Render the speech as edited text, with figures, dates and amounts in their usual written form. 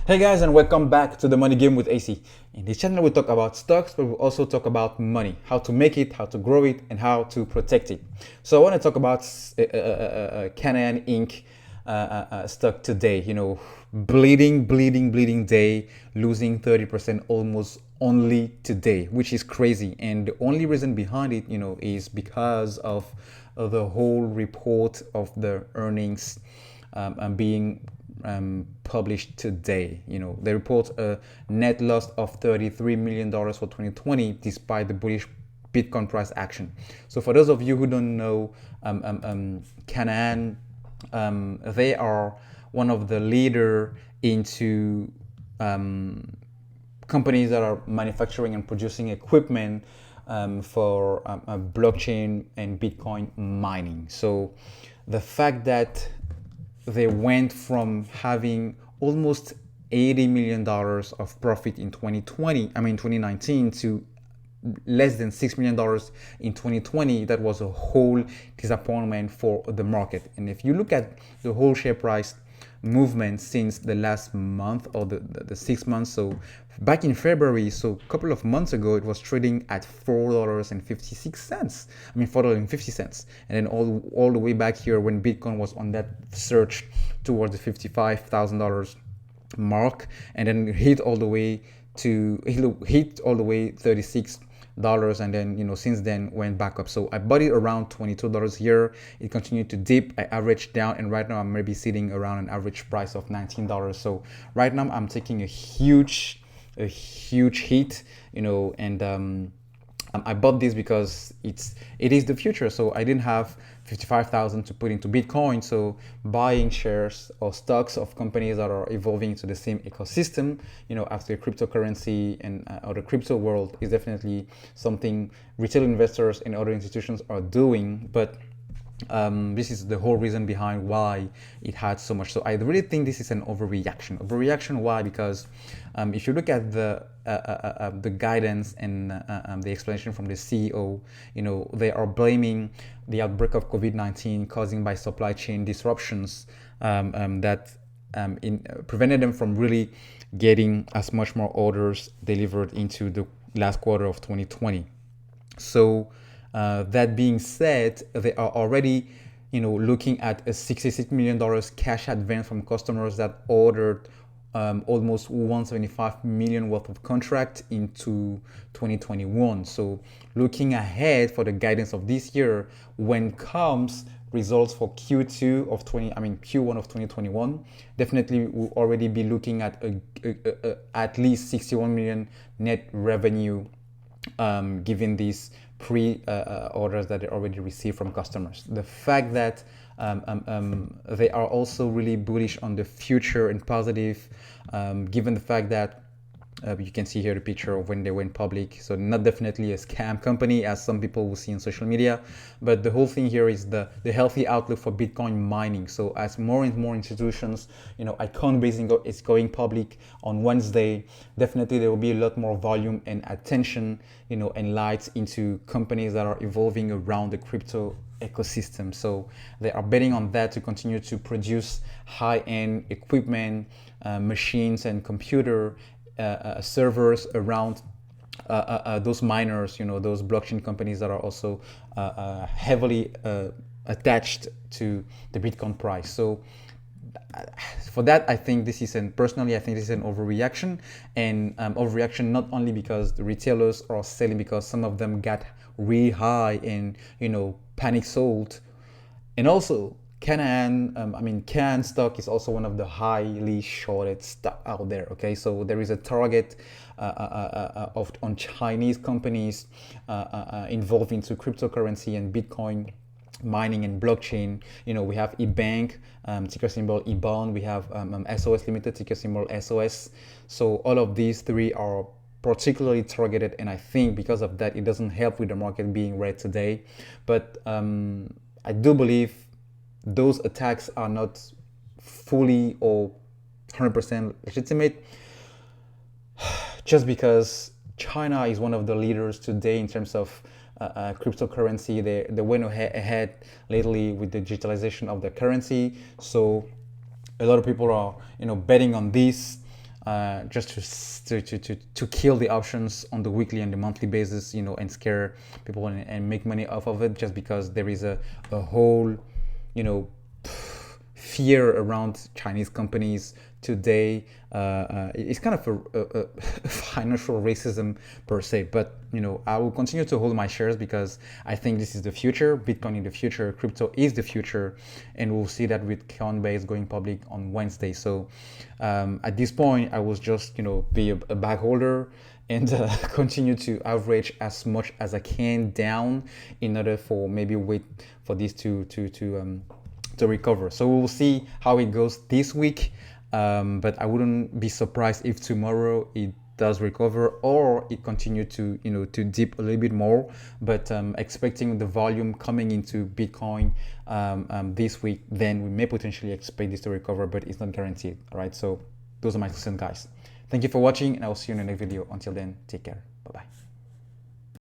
Hey guys, and welcome back to the Money Game with AC. In this channel we talk about stocks, but we also talk about money, how to make it, how to grow it, and how to protect it. So I want to talk about Canaan Inc. Stock today. Bleeding day, losing 30% almost only today, which is crazy. And the only reason behind it, is because of the whole report of the earnings being published today. They report a net loss of $33 million for 2020 despite the bullish Bitcoin price action. So for those of you who don't know, Canaan, they are one of the leader into companies that are manufacturing and producing equipment for blockchain and Bitcoin mining. So the fact that they went from having almost $80 million of profit in 2019 to less than $6 million in 2020, that was a whole disappointment for the market. And if you look at the whole share price movement since the last month or the 6 months, so back in February, so a couple of months ago, it was trading at $4.56. $4.50. And then all the way back here when Bitcoin was on that surge towards the $55,000 mark, and then hit all the way 36 dollars, and then since then went back up. So I bought it around $22 here. It continued to dip. I averaged down, and right now I'm maybe sitting around an average price of $19. So right now I'm taking a huge hit, and I bought this because it is the future. So I didn't have 55,000 to put into Bitcoin. So buying shares or stocks of companies that are evolving into the same ecosystem, after cryptocurrency and or the crypto world, is definitely something retail investors and other institutions are doing. But this is the whole reason behind why it had so much. So I really think this is an overreaction. Why? Because if you look at the guidance and the explanation from the CEO, they are blaming the outbreak of COVID-19 causing by supply chain disruptions that prevented them from really getting as much more orders delivered into the last quarter of 2020. So that being said, they are already looking at a $66 million cash advance from customers that ordered almost 175 million worth of contract into 2021. So looking ahead for the guidance of this year, when comes results for Q1 of 2021, definitely we'll already be looking at at least 61 million net revenue, given these pre-orders that they already received from customers. The fact that they are also really bullish on the future and positive, given the fact that you can see here the picture of when they went public. So not definitely a scam company as some people will see on social media, but the whole thing here is the healthy outlook for Bitcoin mining. So as more and more institutions, Coinbase is going public on Wednesday, definitely there will be a lot more volume and attention, and lights into companies that are evolving around the crypto ecosystem. So they are betting on that to continue to produce high-end equipment, machines and computer servers around those miners, those blockchain companies that are also heavily attached to the Bitcoin price. So for that, I think this is an overreaction, and overreaction not only because the retailers are selling because some of them got really high and panic sold, and also Canaan stock is also one of the highly shorted stock out there. Okay, so there is a target on Chinese companies involved into cryptocurrency and Bitcoin mining and blockchain. We have eBank, ticker symbol eBON. We have SOS Limited, ticker symbol SOS. So all of these three are particularly targeted, and I think because of that, it doesn't help with the market being red today. But I do believe those attacks are not fully or 100% legitimate, just because China is one of the leaders today in terms of cryptocurrency. They went ahead lately with the digitalization of the currency. So a lot of people are betting on this. just to kill the options on the weekly and the monthly basis, and scare people and make money off of it, just because there is a whole, you know, fear around Chinese companies today. It's kind of a financial racism per se, but I will continue to hold my shares because I think this is the future. Bitcoin in the future, crypto is the future, and we'll see that with Coinbase going public on Wednesday. So at this point, I was just be a bag holder and continue to average as much as I can down in order for maybe wait for this to recover. So we'll see how it goes this week, but I wouldn't be surprised if tomorrow it does recover or it continue to to dip a little bit more. But expecting the volume coming into Bitcoin this week, then we may potentially expect this to recover, but it's not guaranteed. All right, so those are my questions, guys. Thank you for watching, and I will see you in the next video. Until then, take care. Bye bye.